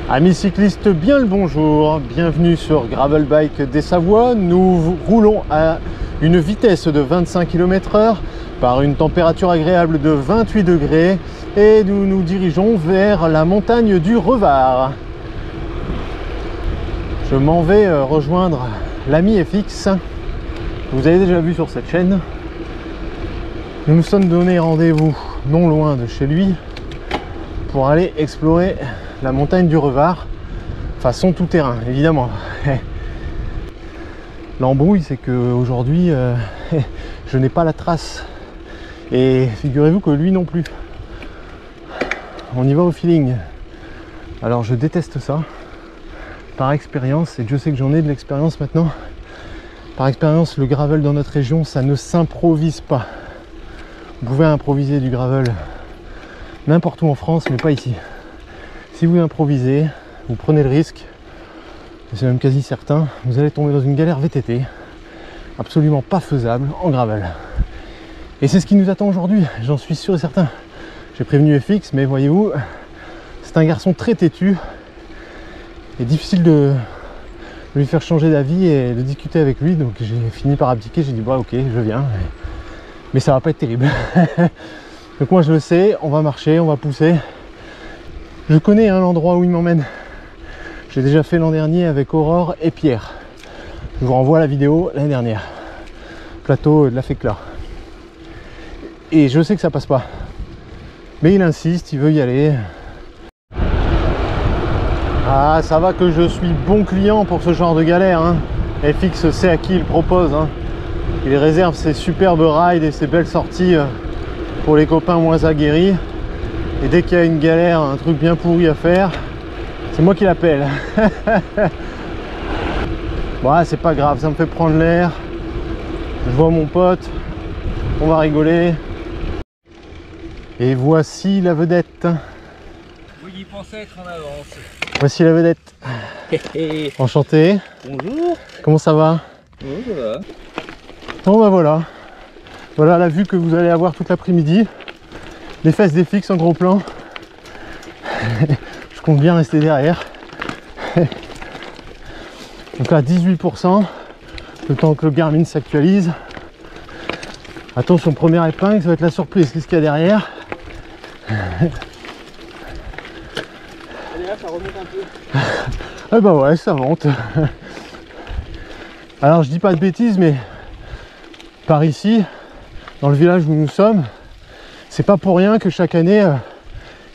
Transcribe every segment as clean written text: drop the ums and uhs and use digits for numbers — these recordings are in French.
Amis cyclistes, bien le bonjour, bienvenue sur Gravel Bike des Savoies. Nous roulons à une vitesse de 25 km/h par une température agréable de 28 degrés et nous nous dirigeons vers la montagne du Revard. Je m'en vais rejoindre l'ami FX, vous avez déjà vu sur cette chaîne. Nous nous sommes donné rendez-vous non loin de chez lui pour aller explorer la montagne du Revard, façon tout terrain évidemment. L'embrouille c'est que aujourd'hui je n'ai pas la trace et figurez-vous que lui non plus. On y va au feeling. Alors je déteste ça par expérience, et Dieu sait que j'en ai de l'expérience maintenant. Par expérience, le gravel dans notre région ça ne s'improvise pas. Vous pouvez improviser du gravel n'importe où en France, mais pas ici. Si vous improvisez, vous prenez le risque, et c'est même quasi certain, vous allez tomber dans une galère VTT absolument pas faisable en gravel. Et c'est ce qui nous attend aujourd'hui, j'en suis sûr et certain. J'ai prévenu FX, mais voyez-vous, c'est un garçon très têtu et difficile de lui faire changer d'avis et de discuter avec lui, donc j'ai fini par abdiquer. J'ai dit bah ok, je viens, mais ça va pas être terrible. Donc moi je le sais, on va marcher, on va pousser. Je connais l'endroit où il m'emmène. J'ai déjà fait l'an dernier avec Aurore et Pierre. Je vous renvoie à la vidéo l'année dernière. Plateau de la Fécla. Et je sais que ça passe pas. Mais il insiste, il veut y aller. Ah, ça va que je suis bon client pour ce genre de galère. Hein. FX sait à qui il propose. Hein. Il réserve ses superbes rides et ses belles sorties pour les copains moins aguerris. Et dès qu'il y a une galère, un truc bien pourri à faire, c'est moi qui l'appelle. Bon, c'est pas grave, ça me fait prendre l'air. Je vois mon pote, on va rigoler. Et voici la vedette. Oui, il pensait être en avance. Voici la vedette. Enchanté. Bonjour. Comment ça va? Bonjour, ça va. Bon bah voilà. Voilà la vue que vous allez avoir toute l'après-midi. Les fesses des FX en gros plan. Je compte bien rester derrière. Donc là 18%, le temps que le Garmin s'actualise. Attention, première épingle, ça va être la surprise. Qu'est-ce qu'il y a derrière? Allez là, ça remonte un peu. Ah bah ouais, ça monte. Alors je dis pas de bêtises, mais par ici, dans le village où nous sommes, c'est pas pour rien que chaque année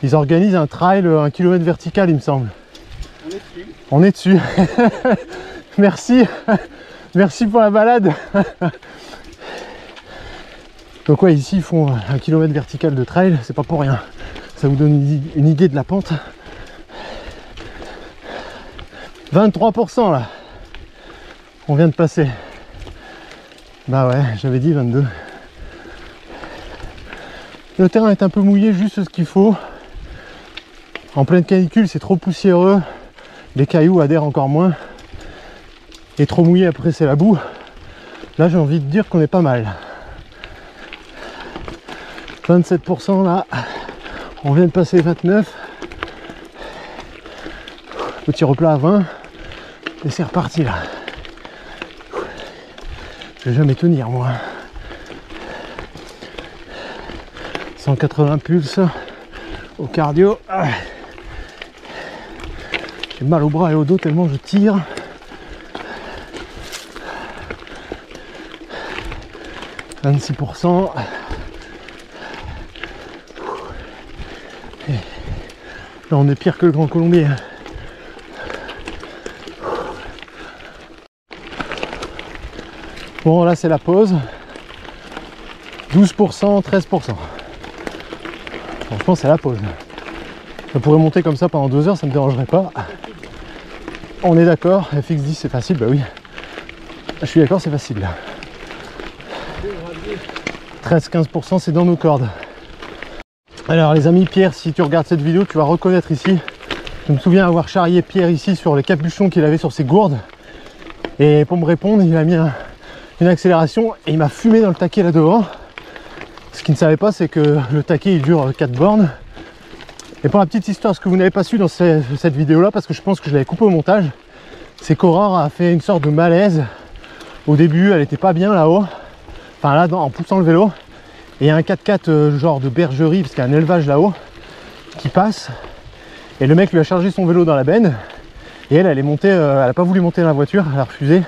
ils organisent un trail 1 km vertical, il me semble. On est dessus. Merci. Merci pour la balade. Donc ouais, ici ils font 1 km vertical de trail, c'est pas pour rien. Ça vous donne une idée de la pente. 23% là. On vient de passer. Bah ouais, j'avais dit 22. Le terrain est un peu mouillé, juste ce qu'il faut. En pleine canicule, c'est trop poussiéreux. Les cailloux adhèrent encore moins. Et trop mouillé, après c'est la boue. Là, j'ai envie de dire qu'on est pas mal. 27% là. On vient de passer 29. Petit replat à 20. Et c'est reparti là. Je vais jamais tenir moi. 180 pulses au cardio. J'ai mal au bras et au dos tellement je tire. « 26%. Et là on est pire que le Grand Colombier. Bon là c'est la pause. 12%, 13%. Franchement c'est la pause. Ça pourrait monter comme ça pendant 2 heures, ça me dérangerait pas. On est d'accord, FX dit c'est facile, bah oui. Je suis d'accord, c'est facile là. 13-15% c'est dans nos cordes. Alors les amis, Pierre, si tu regardes cette vidéo, tu vas reconnaître ici. Je me souviens avoir charrié Pierre ici sur les capuchons qu'il avait sur ses gourdes. Et pour me répondre, il a mis une accélération et il m'a fumé dans le taquet là devant. Ce qu'il ne savait pas, c'est que le taquet il dure 4 bornes Et pour la petite histoire, ce que vous n'avez pas su dans cette vidéo là, parce que je pense que je l'avais coupé au montage, c'est qu'Aurore a fait une sorte de malaise. Au début elle était pas bien là-haut, enfin là en poussant le vélo, et il y a un 4x4 genre de bergerie, parce qu'il y a un élevage là-haut qui passe, et le mec lui a chargé son vélo dans la benne, et elle est montée, elle a pas voulu monter dans la voiture, elle a refusé,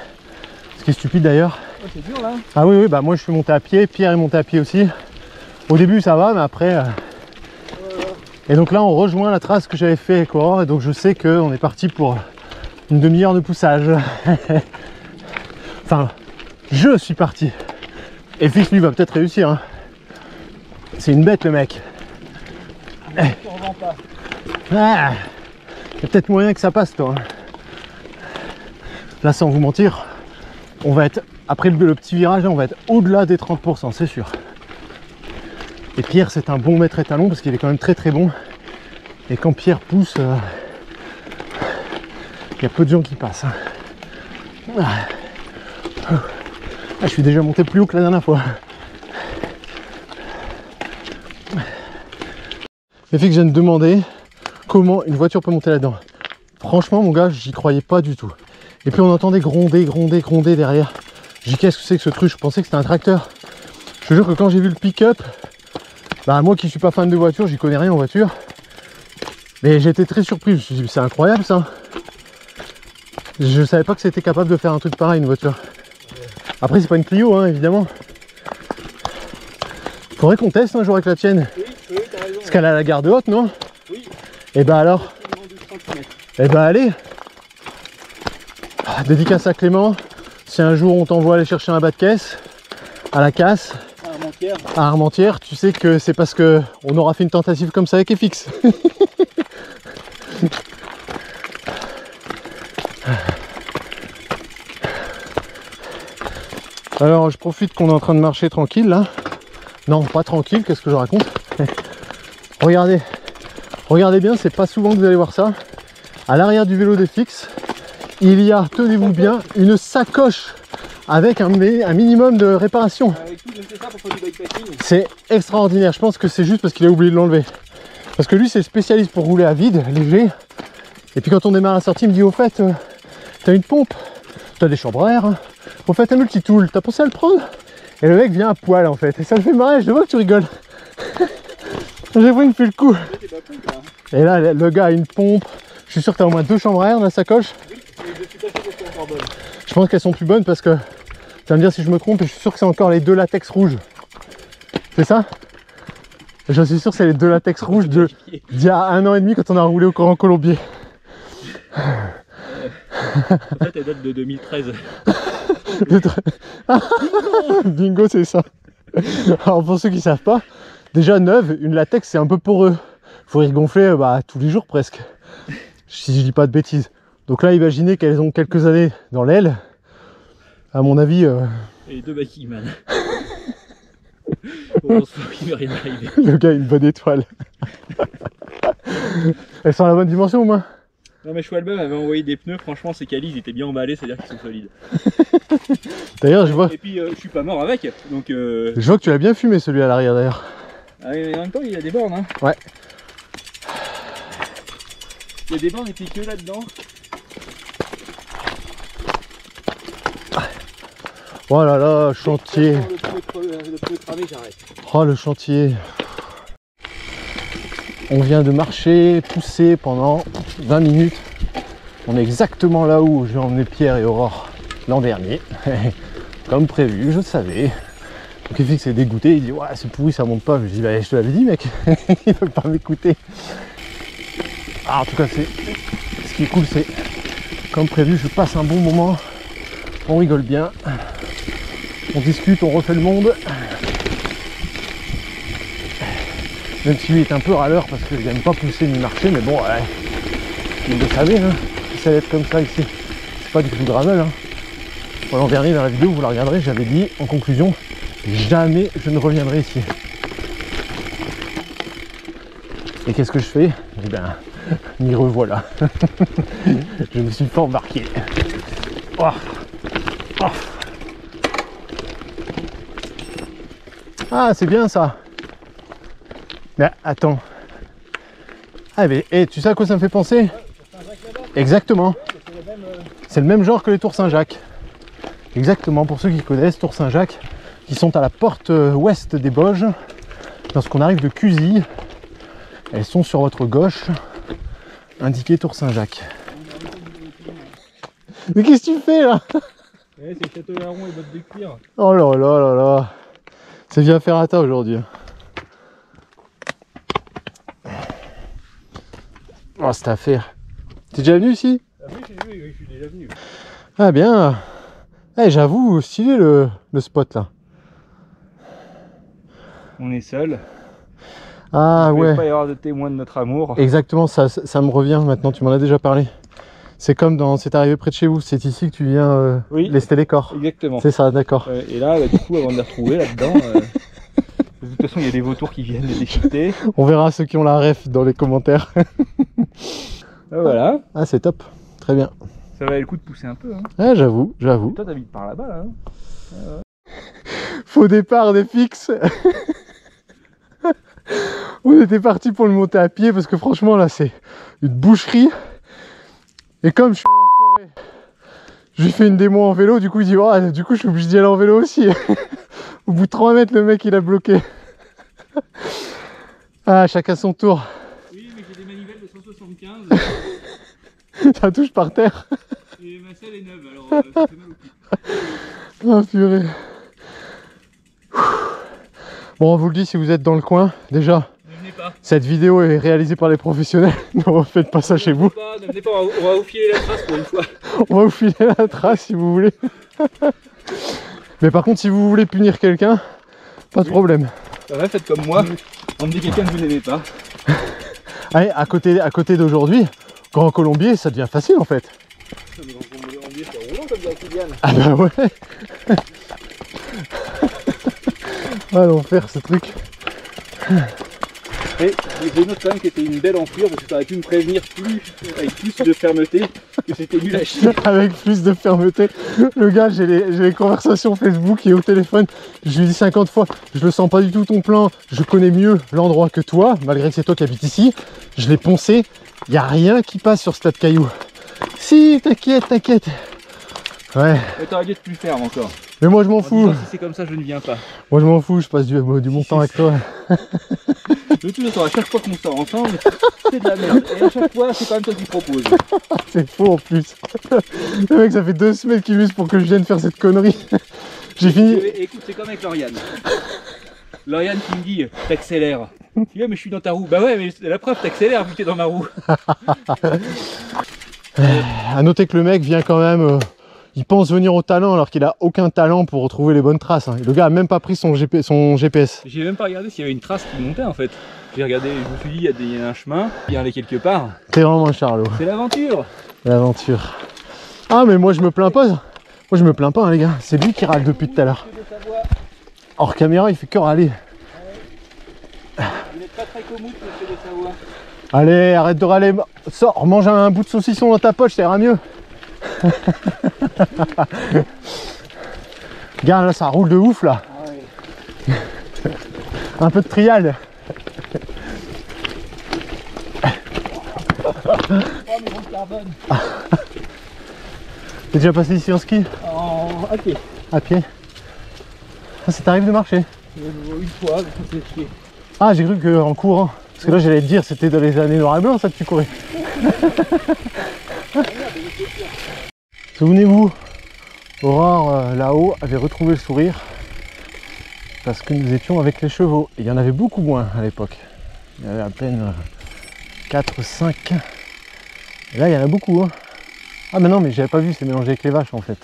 ce qui est stupide d'ailleurs. Oh, c'est dur là. Ah oui, bah moi je suis monté à pied, Pierre est monté à pied aussi. Au début ça va, mais après... Et donc là on rejoint la trace que j'avais fait avec Aurore, et donc je sais qu'on est parti pour une demi-heure de poussage. Enfin, je suis parti. Et Fix lui va peut-être réussir, hein. C'est une bête le mec. Ah, il y a peut-être moyen que ça passe toi. Là sans vous mentir, on va être, après le petit virage là, on va être au-delà des 30%, c'est sûr. Et Pierre c'est un bon maître étalon parce qu'il est quand même très très bon. Et quand Pierre pousse, il y a peu de gens qui passent, hein. Je suis déjà monté plus haut que la dernière fois. Et fait que je viens de demander comment une voiture peut monter là-dedans. Franchement mon gars, j'y croyais pas du tout. Et puis on entendait gronder derrière. J'ai dit qu'est-ce que c'est que ce truc? Je pensais que c'était un tracteur. Je te jure que quand j'ai vu le pick-up, bah moi qui suis pas fan de voiture, j'y connais rien en voiture. Mais j'étais très surpris, je me suis dit c'est incroyable ça. Je savais pas que c'était capable de faire un truc pareil une voiture. Après c'est pas une Clio hein, évidemment. Faudrait qu'on teste un jour avec la tienne. Oui, t'as raison. Parce qu'elle a la garde haute, non? Oui. Et bah alors. Et bah allez. Dédicace à Clément. Si un jour on t'envoie aller chercher un bas de caisse à la casse, à Armentières, tu sais que c'est parce que on aura fait une tentative comme ça avec FX. Alors je profite qu'on est en train de marcher tranquille là. Non, pas tranquille, qu'est-ce que je raconte? Regardez, regardez bien, c'est pas souvent que vous allez voir ça. À l'arrière du vélo de FX, il y a, tenez-vous bien, une sacoche avec un minimum de réparation. C'est extraordinaire, je pense que c'est juste parce qu'il a oublié de l'enlever. Parce que lui c'est spécialiste pour rouler à vide, léger. Et puis quand on démarre la sortie, il me dit au fait, t'as une pompe, t'as des chambres à air, hein. Au fait un multitool, t'as pensé à le prendre? Et le mec vient à poil en fait, et ça le fait marrer, je vois que tu rigoles. J'ai vu, il me fait le coup. Et là le gars a une pompe, je suis sûr que t'as au moins 2 chambres à air dans la sacoche. Je pense qu'elles sont plus bonnes parce que, tu vas me dire si je me trompe, et je suis sûr que c'est encore les 2 latex rouges. C'est ça? Je suis sûr que c'est les 2 latex rouges d'il y a 1 an et demi quand on a roulé au Grand Colombier. En fait, elle date de 2013. Bingo, c'est ça. Alors pour ceux qui savent pas, déjà neuve, une latex c'est un peu poreux. Faut y regonfler tous les jours presque. Si je dis pas de bêtises. Donc là, imaginez qu'elles ont quelques années dans l'aile. À mon avis. Et 2 baquilles, man. Heureusement qu'il m'est rien arrivé. Le gars a une bonne étoile. Elles sont à la bonne dimension au moins? Non mais Schwalbe m'avait envoyé des pneus, franchement ces calis ils étaient bien emballés, c'est-à-dire qu'ils sont solides. D'ailleurs je vois... Et puis je suis pas mort avec, donc... Je vois que tu l'as bien fumé celui à l'arrière d'ailleurs. Ah mais en même temps il y a des bornes hein. Ouais. Il y a des bornes et puis que là-dedans. Oh là là, chantier. Le pneu cramé, j'arrête. Oh le chantier. On vient de marcher, pousser pendant 20 minutes. On est exactement là où j'ai emmené Pierre et Aurore l'an dernier. Comme prévu, je savais. Donc FX est dégoûté, il dit ouais c'est pourri, ça monte pas. Je dis bah je te l'avais dit mec, il veut pas m'écouter. Ah, en tout cas ce qui est cool c'est comme prévu, je passe un bon moment. On rigole bien. On discute, on refait le monde. Même si lui est un peu râleur parce qu'il n'aime pas pousser ni marcher, mais bon, ouais, vous le savez, hein, si ça va être comme ça ici, c'est pas du tout gravel. Hein. L'an dernier dans la vidéo, vous la regarderez, j'avais dit en conclusion, jamais je ne reviendrai ici. Et qu'est-ce que je fais? Eh bien, m'y revoilà. Je me suis pas embarqué. Oh. Oh. Ah, c'est bien ça. Mais attends, Ah mais tu sais à quoi ça me fait penser? Exactement. C'est le même genre que les Tours Saint-Jacques. Exactement, pour ceux qui connaissent Tours Saint-Jacques, qui sont à la porte ouest des Bauges. Lorsqu'on arrive de Cusy, elles sont sur votre gauche, indiquées Tours Saint-Jacques. Mais qu'est-ce que tu fais là? Ouais, c'est château larron et bottes de cuir. Oh là là là là. C'est bien ferrata aujourd'hui. Oh, cette affaire. T'es déjà venu ici? Ah oui, je suis déjà venu. Ah bien. Eh, j'avoue, stylé le spot là. On est seul. Ah Il ne ouais. peut pas y avoir de témoin de notre amour. Exactement, ça me revient maintenant, tu m'en as déjà parlé. C'est comme dans C'est arrivé près de chez vous, c'est ici que tu viens oui, lester les corps. Exactement. C'est ça, d'accord. Et là, bah, du coup, avant de les retrouver là-dedans, de toute façon, il y a des vautours qui viennent les déchiqueter. On verra ceux qui ont la ref dans les commentaires. Voilà. Ah, c'est top, très bien. Ça valait le coup de pousser un peu. Hein. Ah, j'avoue. Toi, t'habites par là-bas, là. Hein. Faux départ des fixes. On était parti pour le monter à pied parce que franchement là c'est une boucherie. Et comme je suis en forêt, je lui fais une démo en vélo, du coup il dit oh, du coup je suis obligé d'y aller en vélo aussi. Au bout de 3 mètres le mec il a bloqué. Ah, chacun son tour. Oui, mais j'ai des manivelles de 175. Ça touche par terre. Et ma selle est neuve, alors ça fait mal au cul. Oh purée. Bon, on vous le dit si vous êtes dans le coin, déjà, ne venez pas. Cette vidéo est réalisée par les professionnels, ne faites pas ça chez vous. Ne venez pas, on va vous filer la trace pour une fois. On va vous filer la trace si vous voulez. Mais par contre, si vous voulez punir quelqu'un, pas de problème. Ouais, faites comme moi, emmenez quelqu'un que vous n'aimez pas. Allez, à côté d'aujourd'hui, Grand Colombier, ça devient facile en fait. C'est roulant comme dirait Kylian. Ah bah ouais. Ah l'enfer ce truc. Et j'ai une autre quand même qui était une belle enflure parce que ça aurait pu me prévenir avec plus de fermeté que c'était nul à chier. Avec plus de fermeté. Le gars, j'ai les conversations Facebook et au téléphone, je lui dis 50 fois, je le sens pas du tout ton plan, je connais mieux l'endroit que toi, malgré que c'est toi qui habites ici. Je l'ai poncé, il n'y a rien qui passe sur ce tas de cailloux. Si, t'inquiète, t'inquiète. Ouais. T'aurais dû être plus ferme encore. Mais moi je m'en fous. Si c'est comme ça, je ne viens pas. Moi je m'en fous, je passe du bon temps avec toi. De toute façon, à chaque fois qu'on sort ensemble, c'est de la merde. Et à chaque fois, c'est quand même toi qui proposes. C'est faux en plus. Le mec, ça fait 2 semaines qu'il m'use pour que je vienne faire cette connerie. J'ai fini. Écoute, c'est comme avec Lauriane. Lauriane qui me dit, t'accélères. Je dis, mais je suis dans ta roue. Bah ouais, mais la preuve, t'accélères vu que t'es dans ma roue. À noter que le mec vient quand même. Il pense venir au talent alors qu'il a aucun talent pour retrouver les bonnes traces. Hein. Le gars a même pas pris son GPS. J'ai même pas regardé s'il y avait une trace qui montait en fait. J'ai regardé, je me suis dit il y a un chemin, il y aller quelque part. T'es vraiment un Charlot. C'est l'aventure. L'aventure. Ah mais moi je me plains pas. Moi je me plains pas hein, les gars. C'est lui qui râle depuis tout à l'heure. Hors caméra il fait que râler. Vous n'êtes pas très commode monsieur de Savoie. Allez arrête de râler. Sors, mange un bout de saucisson dans ta poche, ça ira mieux. Regarde là ça roule de ouf là. Ah ouais. Un peu de trial. T'es déjà passé ici en ski? À pied. À pied. Ah, ça t'arrive de marcher? Une fois, ça s'est chier. Ah j'ai cru qu'en courant. Parce que là j'allais te dire c'était dans les années noir et blanc ça que tu courais. Souvenez-vous, Aurore là-haut avait retrouvé le sourire parce que nous étions avec les chevaux. Et il y en avait beaucoup moins à l'époque. Il y avait à peine 4, 5. Et là il y en a beaucoup. Hein. Ah mais non mais j'avais pas vu, c'est mélangé avec les vaches en fait.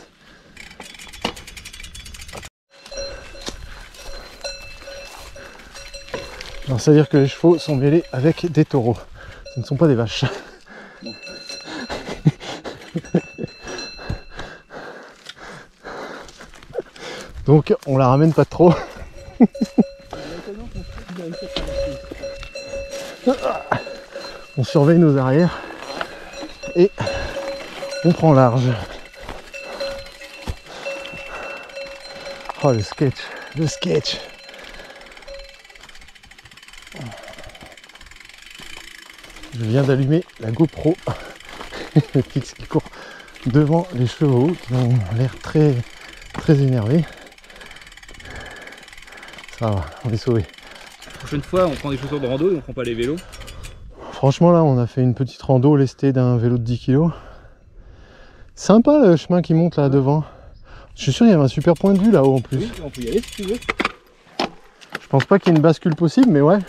Alors c'est à dire que les chevaux sont mêlés avec des taureaux. Ce ne sont pas des vaches. Donc on la ramène pas trop. On surveille nos arrières et on prend large. Oh le sketch, le sketch. Je viens d'allumer la GoPro. Fix qui court devant les chevaux qui ont l'air très énervés. Ça va, on est sauvés. La prochaine fois, on prend des chaussures de rando et on prend pas les vélos. Franchement, là, on a fait une petite rando lestée d'un vélo de 10 kg. Sympa le chemin qui monte là devant. Je suis sûr qu'il y avait un super point de vue là-haut en plus. Oui, on peut y aller si tu veux. Je pense pas qu'il y ait une bascule possible, mais ouais.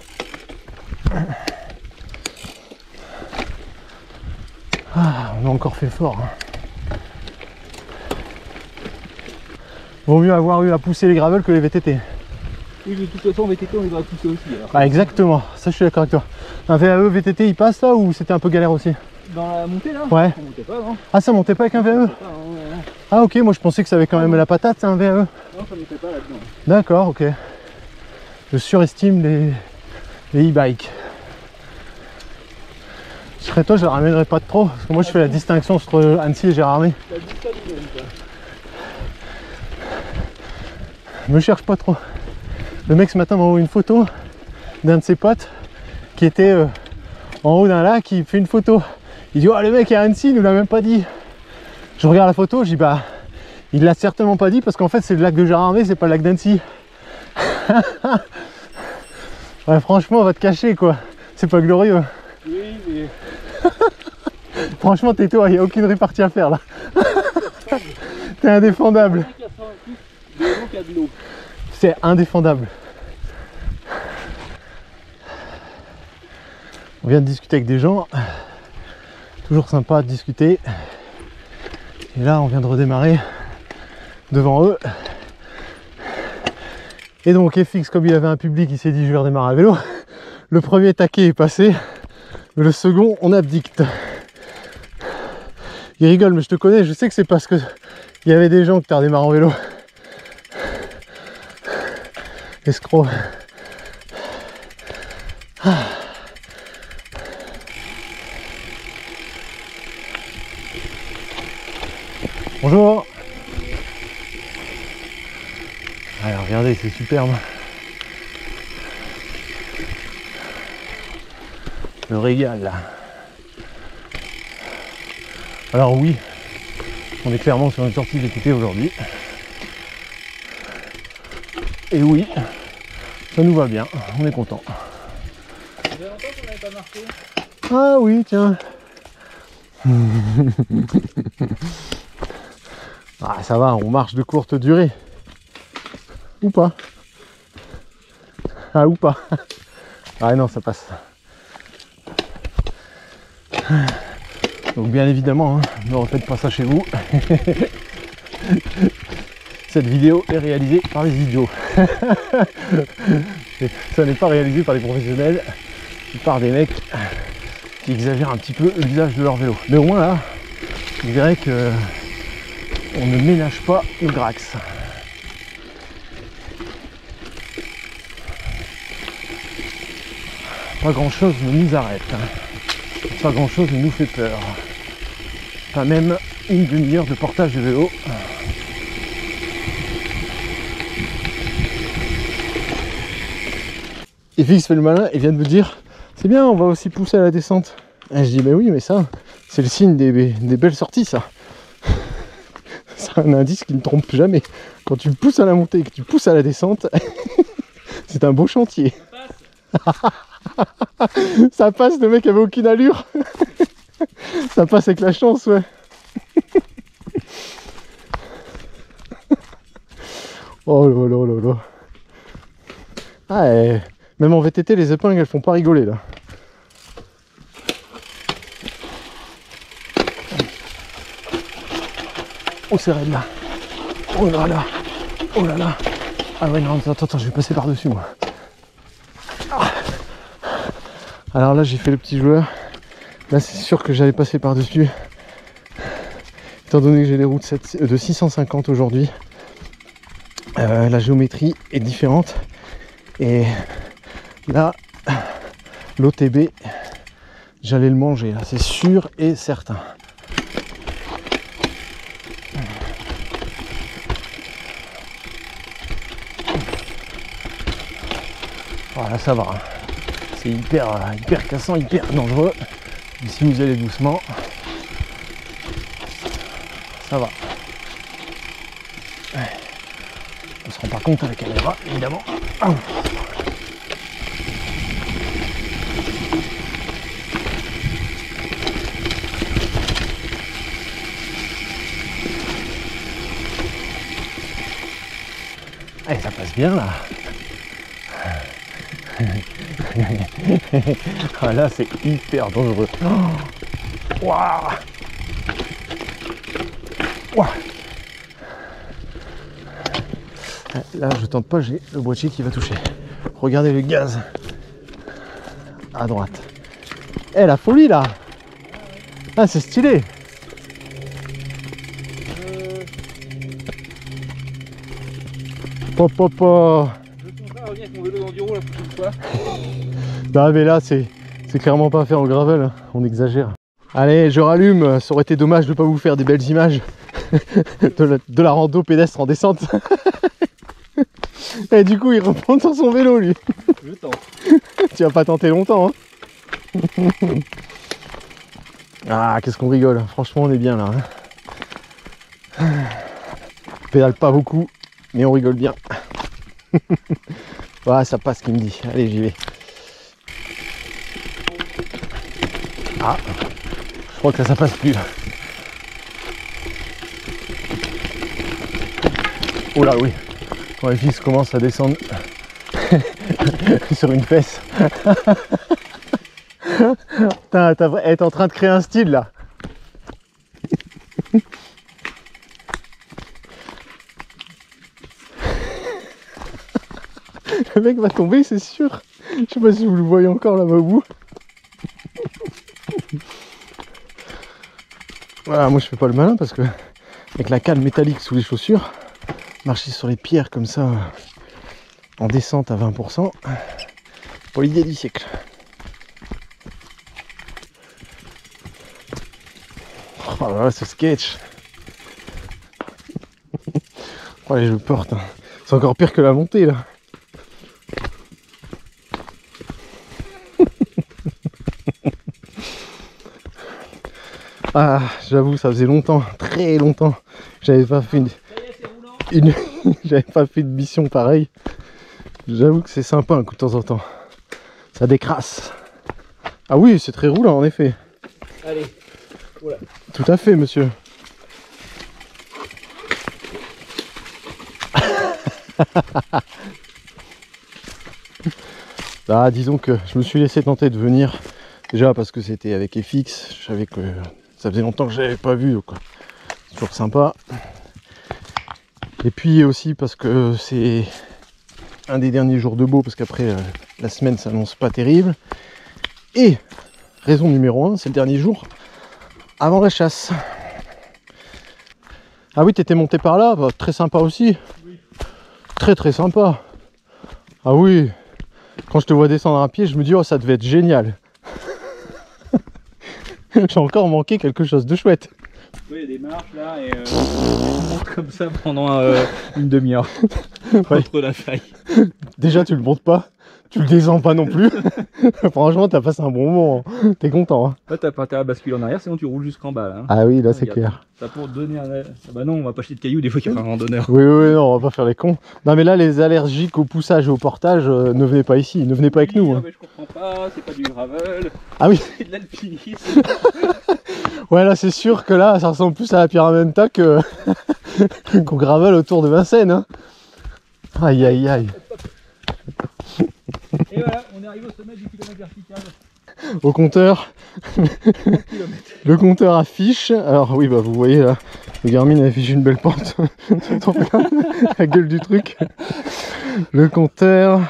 Ah, on a encore fait fort. Hein. Vaut mieux avoir eu à pousser les gravels que les VTT. Oui, de toute façon, VTT, on les doit pousser aussi. Alors. Bah exactement, ça je suis d'accord avec toi. Un VAE VTT il passe là ou c'était un peu galère aussi? Dans la montée là? Ouais. Ça montait pas, non? Ah, ça montait pas avec un VAE? Non. Ah ok, moi je pensais que ça avait quand même la patate, un VAE. Non, ça montait pas là-dedans. D'accord, ok. Je surestime les e-bikes. Je serais toi, je la ramènerais pas de trop, parce que moi je fais la distinction entre Annecy et Gérardmer. Me cherche pas trop. Le mec ce matin m'a envoyé une photo d'un de ses potes qui était en haut d'un lac, il fait une photo. Il dit oh le mec est à Annecy, il nous l'a même pas dit. Je regarde la photo, je dis bah il l'a certainement pas dit parce qu'en fait c'est le lac de Gérardmer, c'est pas le lac d'Annecy. Ouais franchement on va te cacher quoi, c'est pas glorieux. Oui mais... Franchement tais-toi, il n'y a aucune répartie à faire là. T'es indéfendable. C'est indéfendable. On vient de discuter avec des gens. Toujours sympa de discuter. Et là on vient de redémarrer devant eux. Et donc FX, comme il avait un public, il s'est dit je vais redémarrer à vélo. Le premier taquet est passé. Le second on abdicte. Il rigole mais je te connais, je sais que c'est parce que il y avait des gens que tu as redémarré en vélo. Escroc. Ah. Bonjour. Alors regardez, c'est superbe. Le régal là. Alors oui, on est clairement sur une sortie d'équité aujourd'hui. Et oui, ça nous va bien, on est content. Ça fait longtemps qu'on n'avait pas marché. Ah oui, tiens. Ah ça va, on marche de courte durée. Ou pas. Ah ou pas. Ah non, ça passe. Donc bien évidemment, hein, ne refaites pas ça chez vous. Cette vidéo est réalisée par les idiots. Ça n'est pas réalisé par les professionnels, par des mecs qui exagèrent un petit peu l'usage de leur vélo. Mais au moins là, vous verrez que on ne ménage pas le Grax. Pas grand chose ne nous arrête. Pas grand chose ne nous fait peur. Pas même une demi-heure de portage de vélo. Et Fix fait le malin et vient de me dire c'est bien, on va aussi pousser à la descente. Et je dis mais oui, mais ça, c'est le signe des belles sorties ça. C'est un indice qui ne trompe jamais. Quand tu pousses à la montée et que tu pousses à la descente, c'est un beau chantier. Ça passe, le mec avait aucune allure. Ça passe avec la chance, ouais. Oh là là là là. Ah, même en VTT, les épingles, elles font pas rigoler là. Oh, c'est raide là. Oh là là. Oh là là. Ah ouais, non, attends, je vais passer par-dessus moi. Ah. Alors là, j'ai fait le petit joueur. Là, c'est sûr que j'allais passer par-dessus. Étant donné que j'ai des routes de 650 aujourd'hui, la géométrie est différente. Et là, l'OTB, j'allais le manger, là, c'est sûr et certain. Voilà, ça va. C'est hyper cassant, hyper dangereux. Et si vous allez doucement, ça va. Ouais. On se rend pas compte à la caméra, évidemment. Ah. Allez, ça passe bien là. Ah, là c'est hyper dangereux. Oh, waouh. Waouh. Là je tente pas, j'ai le boîtier qui va toucher. Regardez le gaz à droite. Eh, la folie là. Ah, c'est stylé. Pop pop pop. Je compte pas revenir avec mon vélo d'enduro la prochaine fois. Non mais là c'est clairement pas fait en gravel, hein. On exagère. Allez, je rallume, ça aurait été dommage de pas vous faire des belles images de la rando pédestre en descente. Et du coup il reprend sur son vélo lui. Je tente. Tu vas pas tenter longtemps hein. Ah, qu'est-ce qu'on rigole, franchement on est bien là hein. On pédale pas beaucoup, mais on rigole bien. Voilà, ça passe, qu'il me dit. Allez, j'y vais. Ah, je crois que là, ça passe plus. Oh là, oui. Quand les fils commencent à descendre sur une fesse. Putain, elle est en train de créer un style là. Le mec va tomber, c'est sûr. Je sais pas si vous le voyez encore là-bas au bout. Voilà, moi je fais pas le malin parce que avec la cale métallique sous les chaussures, marcher sur les pierres comme ça en descente à 20%, pas l'idée du siècle. Oh là là, ce sketch. Oh, allez, je le porte. Hein. C'est encore pire que la montée là. Ah, j'avoue, ça faisait longtemps, très longtemps, j'avais pas fait j'avais pas fait de mission pareille. J'avoue que c'est sympa un coup de temps en temps. Ça décrasse. Ah oui, c'est très roulant en effet. Allez, voilà. Tout à fait, monsieur. Ah, disons que je me suis laissé tenter de venir. Déjà parce que c'était avec FX, je savais que ça faisait longtemps que je l'avais pas vu, quoi. C'est toujours sympa. Et puis aussi parce que c'est un des derniers jours de beau, parce qu'après la semaine s'annonce pas terrible. Et raison numéro 1, c'est le dernier jour avant la chasse. Ah oui, t'étais monté par là, bah, très sympa aussi. Oui. Très très sympa. Ah oui, quand je te vois descendre à pied, je me dis oh ça devait être génial. J'ai encore manqué quelque chose de chouette. Oui, il y a des marches là et on monte comme ça pendant une demi-heure. Contre la faille. Déjà tu le montes pas, tu le descends pas non plus. Franchement t'as passé un bon moment, t'es content hein. Là t'as pas intérêt à basculer en arrière sinon tu roules jusqu'en bas là. Hein. Ah oui là c'est clair. Ça pour te donner un... Ah bah non on va pas acheter de cailloux des fois qu'il y aura un randonneur. Oui non on va pas faire les cons. Non mais là les allergiques au poussage et au portage ne venez pas ici, ne venez pas avec nous. Ah hein. mais je comprends pas, c'est pas du gravel. Ah oui. C'est de l'alpinisme. Ouais là c'est sûr que là ça ressemble plus à la Pyramenta que qu'au gravel autour de Vincennes hein. Aïe aïe aïe. Et voilà, on est arrivé au sommet du kilomètre vertical. Au compteur. Le compteur affiche. Alors oui bah vous voyez là, le Garmin affiche une belle pente. La gueule du truc. Le compteur.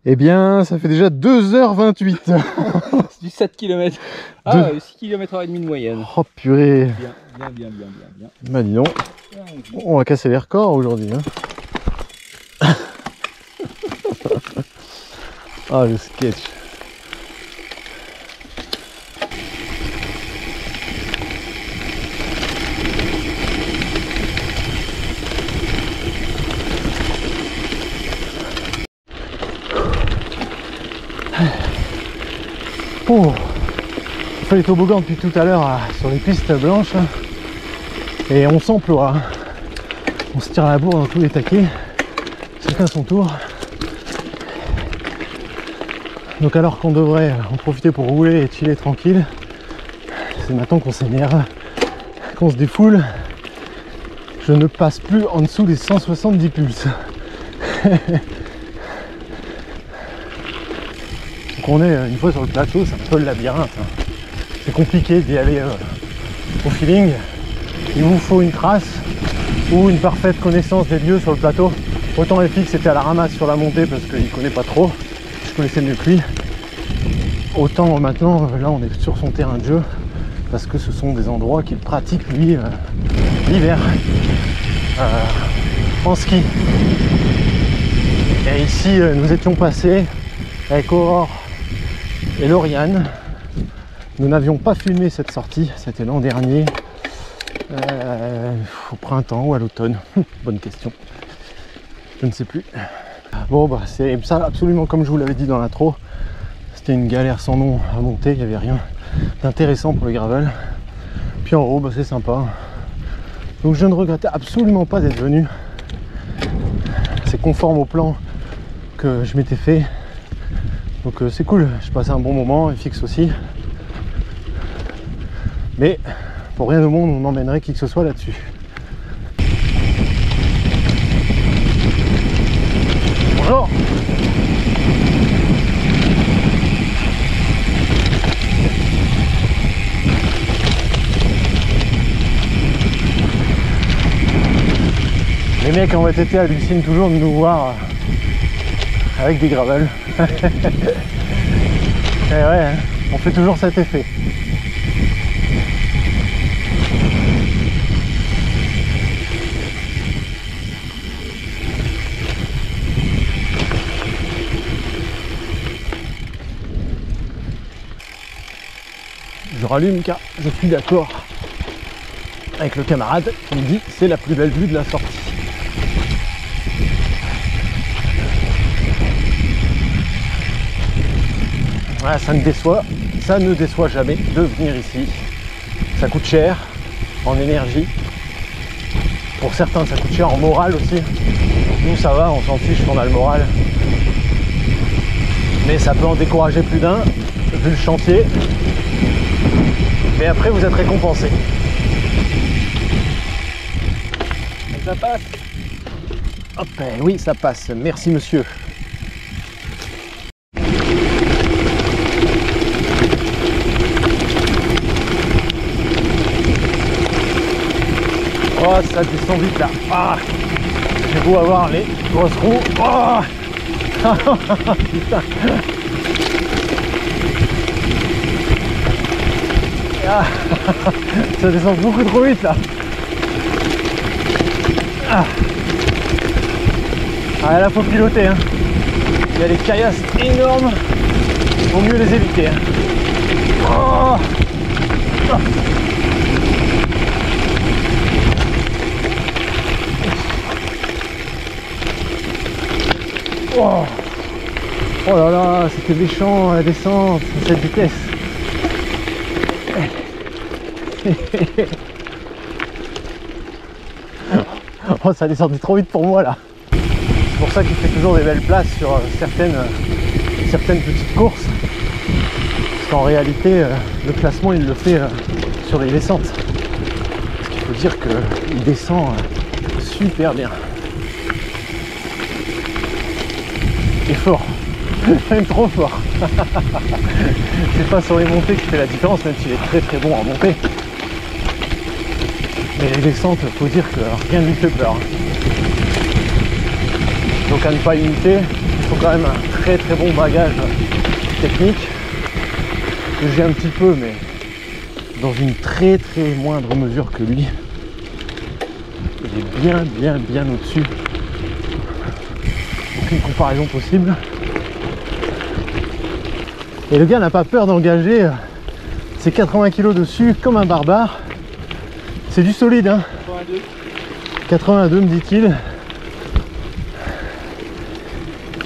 Eh bien ça fait déjà 2h28. C'est du 7 km. Ah 6 km/h de moyenne. Oh purée. Bien. Bah dis donc. On va casser les records aujourd'hui hein. Ah le sketch. fait les toboggans depuis tout à l'heure sur les pistes blanches hein, et on s'emploie. Hein. On se tire à la bourre dans tous les taquets, chacun son tour. Donc alors qu'on devrait en profiter pour rouler et chiller tranquille, c'est maintenant qu'on s'énerve, qu'on se défoule. Je ne passe plus en dessous des 170 pulses. Donc on est une fois sur le plateau, c'est un peu le labyrinthe. Hein. C'est compliqué d'y aller au feeling. Il vous faut une trace ou une parfaite connaissance des lieux sur le plateau. Autant FX était à la ramasse sur la montée parce qu'il ne connaît pas trop. Je connaissais mieux que lui. Autant maintenant, là on est sur son terrain de jeu parce que ce sont des endroits qu'il pratique lui l'hiver en ski. Et ici nous étions passés avec Aurore et Lauriane. Nous n'avions pas filmé cette sortie, c'était l'an dernier, au printemps ou à l'automne. Bonne question, je ne sais plus. Bon bah c'est ça absolument comme je vous l'avais dit dans l'intro. C'était une galère sans nom à monter, il n'y avait rien d'intéressant pour le gravel. Puis en haut, bah, c'est sympa. Donc je ne regrette absolument pas d'être venu. C'est conforme au plan que je m'étais fait. Donc c'est cool, je passe un bon moment, FX aussi. Mais pour rien au monde, on emmènerait qui que ce soit là-dessus. Bonjour. Les mecs en VTT hallucinent toujours de nous voir avec des gravels. Et ouais, hein, on fait toujours cet effet. Je rallume car je suis d'accord avec le camarade qui me dit c'est la plus belle vue de la sortie. Voilà, ça ne déçoit jamais de venir ici. Ça coûte cher en énergie. Pour certains, ça coûte cher en morale aussi. Nous, ça va, on s'en fiche, on a le moral. Mais ça peut en décourager plus d'un, vu le chantier. Mais après, vous êtes récompensé. Et ça passe. Hop, oui, ça passe. Merci, monsieur. Oh, ça descend vite là. Ah, j'ai beau avoir les grosses roues. Oh putain. Ah, ça descend beaucoup trop vite là. Ah, là faut piloter. Hein. Il y a des caillasses énormes. Vaut mieux les éviter. Hein. Oh. Oh. Oh là là, c'était méchant la descente à cette vitesse. Oh, ça descendait trop vite pour moi là. C'est pour ça qu'il fait toujours des belles places sur certaines petites courses. Parce qu'en réalité, le classement il le fait sur les descentes. Parce qu'il faut dire qu'il descend super bien. Et fort. Même trop fort. C'est pas sur les montées qui fait la différence, même s'il est très très bon en montée. Mais les descentes, faut dire que rien ne lui fait peur. Donc à ne pas imiter, il faut quand même un très très bon bagage technique. Que j'ai un petit peu, mais dans une très très moindre mesure que lui. Il est bien au-dessus. Aucune comparaison possible. Et le gars n'a pas peur d'engager ses 80 kg dessus comme un barbare. C'est du solide, hein. 82 me dit-il.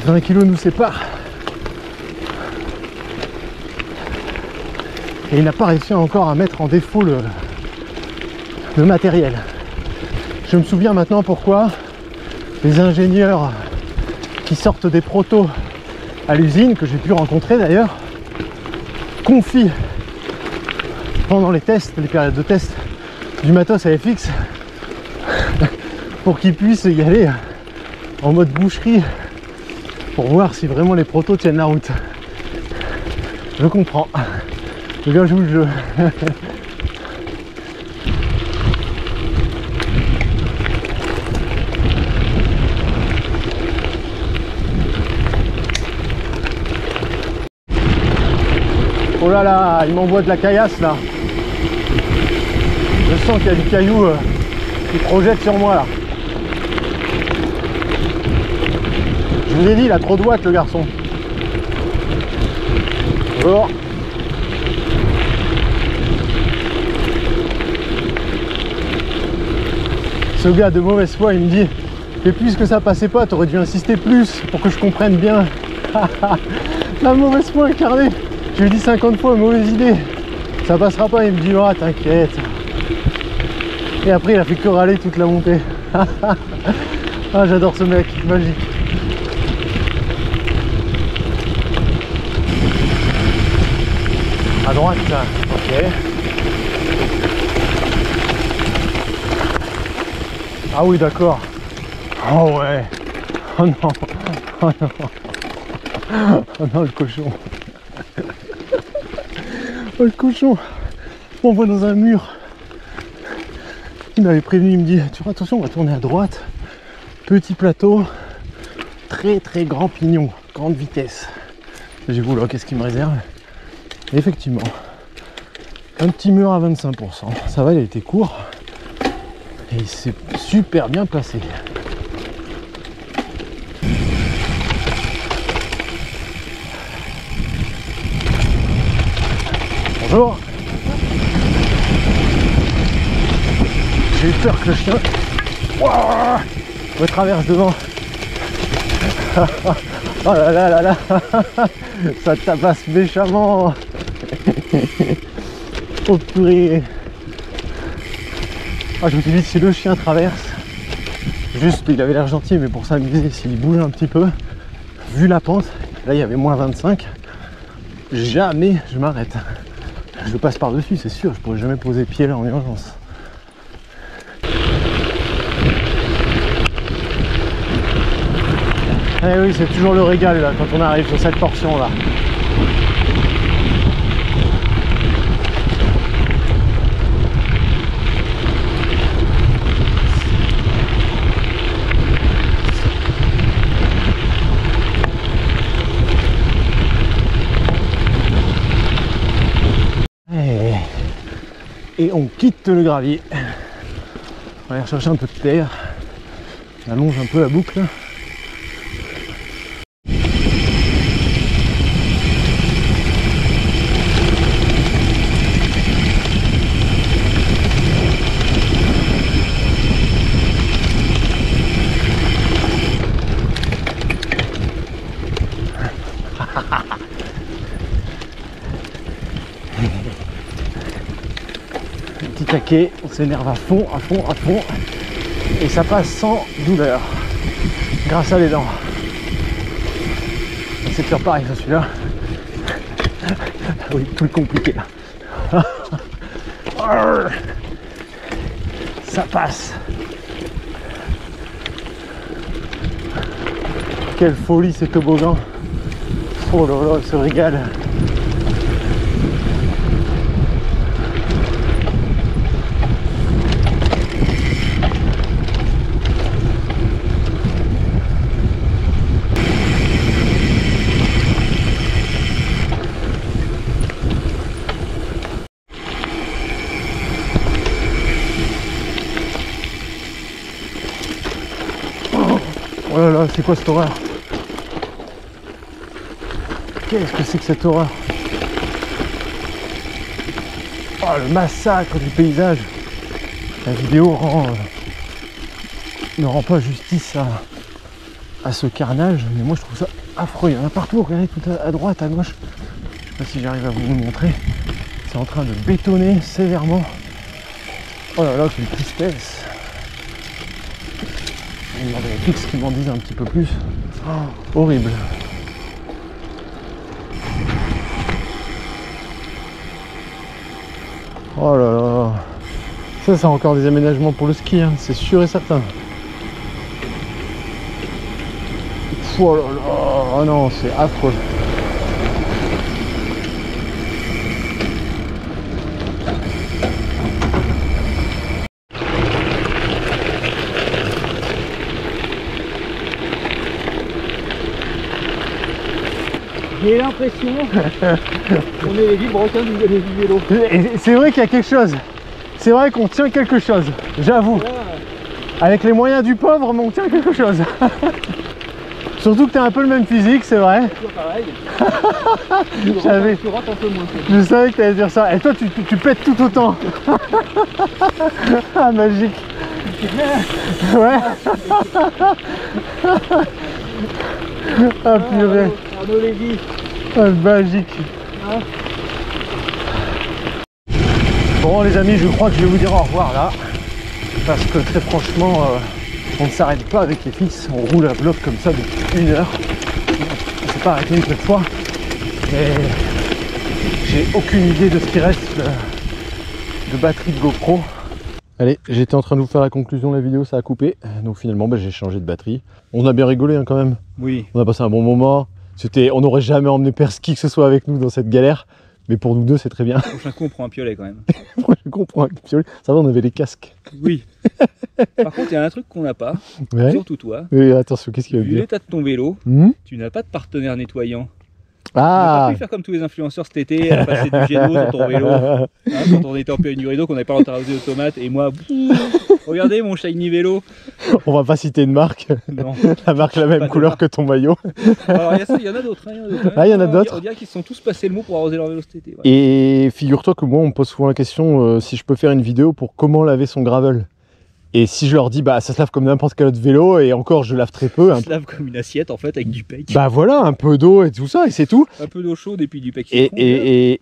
20 kg nous séparent. Et il n'a pas réussi encore à mettre en défaut le matériel. Je me souviens maintenant pourquoi les ingénieurs qui sortent des protos à l'usine, que j'ai pu rencontrer d'ailleurs, confient pendant les tests, les périodes de test, du matos à FX pour qu'ils puissent y aller en mode boucherie pour voir si vraiment les protos tiennent la route. Je comprends. Le gars joue le jeu. Oh là là, il m'envoie de la caillasse là. Je sens qu'il y a du caillou qui projette sur moi là. Je vous ai dit, il a trop de watts le garçon. Bonjour. Ce gars de mauvaise foi, il me dit, et puisque ça passait pas, t'aurais dû insister plus pour que je comprenne bien. La mauvaise foi incarnée. Je lui ai dit 50 fois, mauvaise idée. Ça passera pas, il me dit, oh t'inquiète. Et après il a fait que râler toute la montée. Ah, j'adore ce mec, magique. À droite, ok. Ah oui, d'accord. Oh ouais. Oh non. Oh non. Oh non, le cochon. Oh le cochon. On voit dans un mur. Il m'avait prévenu, il me dit, tu vois, attention, on va tourner à droite. Petit plateau. Très très grand pignon. Grande vitesse. J'ai voulu, qu'est-ce qu'il me réserve? Et effectivement. Un petit mur à 25%. Ça va, il a été court. Et il s'est super bien placé. Bonjour. J'ai eu peur que le chien me traverse devant. Oh là là là là. Ça tabasse méchamment. Oh purée. Ah, je me suis dit, si le chien traverse, juste, il avait l'air gentil, mais pour s'amuser, s'il bouge un petit peu, vu la pente, là il y avait moins 25, jamais je m'arrête. Je passe par-dessus, c'est sûr, je pourrais jamais poser pied là en urgence. Eh oui, c'est toujours le régal là, quand on arrive sur cette portion là. Et on quitte le gravier. On va aller chercher un peu de terre. On allonge un peu la boucle. Petit taquet, on s'énerve à fond, à fond, à fond. Et ça passe sans douleur. Grâce à les dents. C'est de faire pareil sur celui-là. Oui, tout le compliqué là. Ça passe. Quelle folie ces toboggans. Oh là là, il se régale. Oh là là, c'est quoi cette horreur? Qu'est-ce que c'est que cette horreur? Oh, le massacre du paysage. La vidéo ne rend pas justice à ce carnage, mais moi je trouve ça affreux. Il y en a partout, regardez, tout à droite, à gauche. Je sais pas si j'arrive à vous le montrer. c'est en train de bétonner sévèrement. Oh là là, quelle tristesse. Je vais demander à Fix qui m'en dise un petit peu plus. Oh, horrible. Oh là là. Ça, c'est encore des aménagements pour le ski, hein, c'est sûr et certain. Oh là là. Oh non, c'est affreux. J'ai l'impression qu'on est les vibrequins du vélo. Et c'est vrai qu'il y a quelque chose. C'est vrai qu'on tient quelque chose, j'avoue. Avec les moyens du pauvre, mais on tient quelque chose. Surtout que tu as un peu le même physique, c'est vrai. C'est toujours pareil. Tu rates un peu moins. Je savais que tu allais dire ça. Et toi, tu pètes tout autant. Ah, magique. Ouais. Ah, purée. Arnaud Lévy. Ah, magique. Hein? Bon les amis, je crois que je vais vous dire au revoir là. Parce que très franchement, on ne s'arrête pas avec les fils. On roule à bloc comme ça depuis 1 heure. On ne s'est pas arrêté une seule fois. Et j'ai aucune idée de ce qui reste de batterie de GoPro. Allez, j'étais en train de vous faire la conclusion de la vidéo, ça a coupé. Donc finalement, j'ai changé de batterie. On a bien rigolé hein, quand même. Oui. On a passé un bon moment. On n'aurait jamais emmené qui que ce soit avec nous dans cette galère. Mais pour nous deux, c'est très bien. Le prochain coup, on prend un piolet quand même. Je comprends un piolet. Ça va, on avait les casques. Oui. Par contre, il y a un truc qu'on n'a pas. Ouais. Surtout toi. Oui, attention, qu'est-ce qu'il va Vu dire? l'état de ton vélo, tu n'as pas de partenaire nettoyant. Tu n'as pas pu faire comme tous les influenceurs cet été, à passer du Géno sur ton vélo. Hein, quand on était en pénurie, qu'on n'avait pas rentabilisé aux tomates. Et moi, regardez mon shiny vélo. On va pas citer une marque. Non. La marque la même couleur que ton maillot. Alors, il y en a d'autres. Ah, il y en a d'autres. On dirait qu'ils se sont tous passés le mot pour arroser leur vélo cet été. Ouais. Et figure-toi que moi, on me pose souvent la question si je peux faire une vidéo pour comment laver son gravel. Et si je leur dis, bah ça se lave comme n'importe quel autre vélo, et encore je lave très peu. Ça se lave comme une assiette en fait, avec du pec. Bah voilà, un peu d'eau et tout ça, et c'est tout. Un peu d'eau chaude et puis du pec. Et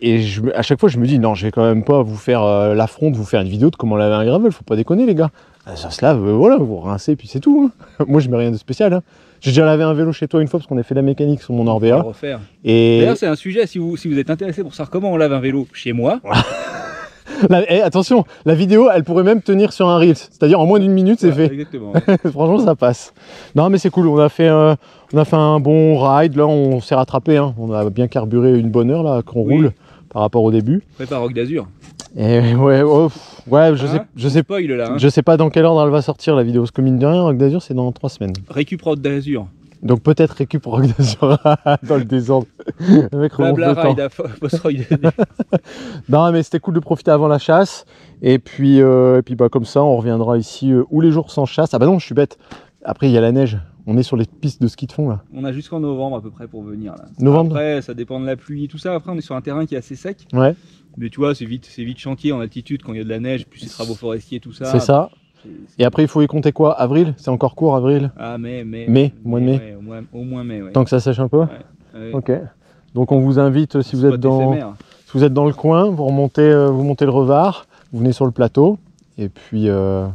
à chaque fois, je me dis, non, je vais quand même pas vous faire l'affront de vous faire une vidéo de comment laver un gravel, faut pas déconner les gars. Ça se lave, voilà, vous rincez, puis c'est tout. Hein. Moi, je mets rien de spécial. Hein. J'ai déjà lavé un vélo chez toi une fois parce qu'on a fait la mécanique sur mon Orbea. On va le refaire. Et d'ailleurs, c'est un sujet, si vous êtes intéressé pour savoir comment on lave un vélo chez moi. Attention, la vidéo, elle pourrait même tenir sur un reel, c'est-à-dire en moins d'1 minute, c'est fait. Exactement. Franchement, ça passe. Non, mais c'est cool. On a fait un bon ride. Là, on s'est rattrapé. Hein. On a bien carburé une bonne heure là qu'on roule par rapport au début. Prépare Rock d'Azur. Et ouais, je sais pas dans quel ordre elle va sortir la vidéo. Parce que mine de rien, Rock d'Azur, c'est dans 3 semaines. Récup Rock d'Azur. Donc peut-être récup Rock d'Azur dans le désordre. Le mec remonte le temps. Non mais c'était cool de profiter avant la chasse. Et puis bah, comme ça on reviendra ici où les jours sans chasse. Ah bah non, je suis bête. Après il y a la neige. On est sur les pistes de ski de fond là. On a jusqu'en novembre à peu près pour venir là. Novembre. Après ça dépend de la pluie et tout ça. Après on est sur un terrain qui est assez sec. Ouais. Mais tu vois c'est vite chantier en altitude quand il y a de la neige. Puis c'est travaux forestiers tout ça. C'est ça. Et après, il faut y compter quoi? Avril? C'est encore court, avril? Ah, mai. Mois de mai. Ouais, au moins mai, ouais. Tant que ça sèche un peu? Ouais. Ok. Donc on vous invite, si vous êtes dans le coin, vous montez le Revard, vous venez sur le plateau, et puis vous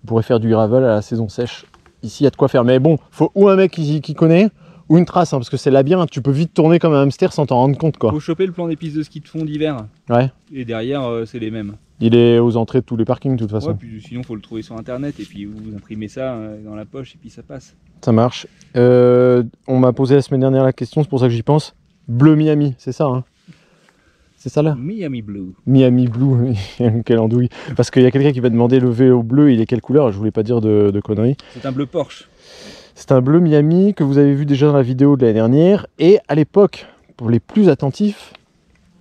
pourrez faire du gravel à la saison sèche. Ici, il y a de quoi faire. Mais bon, faut ou un mec qui connaît, ou une trace, hein, parce que c'est labyrinthe, tu peux vite tourner comme un hamster sans t'en rendre compte, quoi. Faut choper le plan des pistes de ski de fond d'hiver. Ouais. Et derrière, c'est les mêmes. Il est aux entrées de tous les parkings de toute façon. Ouais, puis sinon faut le trouver sur internet et puis vous imprimez ça dans la poche et puis ça passe. Ça marche. On m'a posé la semaine dernière la question, c'est pour ça que j'y pense. Bleu Miami, c'est ça hein? C'est ça là? Miami Blue. Miami Blue, quelle andouille. Parce qu'il y a quelqu'un qui va demander le vélo bleu, il est quelle couleur? Je voulais pas dire de conneries. C'est un bleu Porsche. C'est un bleu Miami que vous avez vu déjà dans la vidéo de l'année dernière. Et à l'époque, pour les plus attentifs,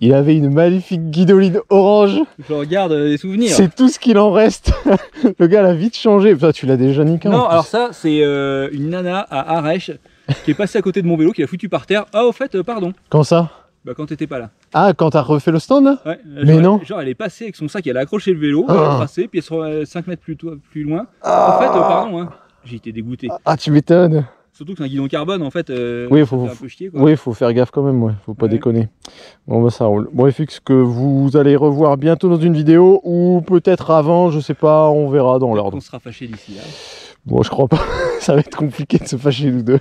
il avait une magnifique guidoline orange. Je regarde les souvenirs. C'est tout ce qu'il en reste. Le gars l'a vite changé. Ça, tu l'as déjà niqué. Non, alors ça, c'est une nana à Arèche qui est passée à côté de mon vélo, qui l'a foutu par terre. Ah, au fait, pardon. Quand ça? Bah, quand t'étais pas là. Ah, quand t'as refait le stand là? Ouais. Mais non. Genre, elle est passée avec son sac, elle a accroché le vélo, elle a tracé, puis elle se 5 mètres plus loin. En fait, pardon, hein. J'ai été dégoûté. Ah, tu m'étonnes. Surtout que c'est un guidon carbone en fait, oui, ça fait un peu chier, quoi. Oui, faut faire gaffe quand même, ouais. Faut pas déconner. Bon bah ça roule. Bon FX que vous allez revoir bientôt dans une vidéo ou peut-être avant, je sais pas, on verra dans l'ordre. On sera fâché d'ici là. Bon je crois pas, ça va être compliqué de se fâcher nous deux.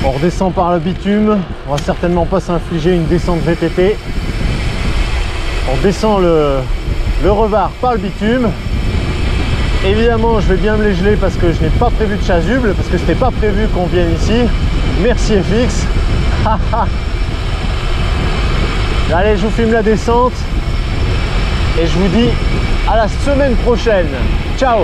On redescend par le bitume, on va certainement pas s'infliger une descente VTT. On descend le Revard par le bitume. Évidemment, je vais bien me les geler parce que je n'ai pas prévu de chasuble, parce que c'était pas prévu qu'on vienne ici. Merci FX. Allez, je vous filme la descente et je vous dis à la semaine prochaine. Ciao.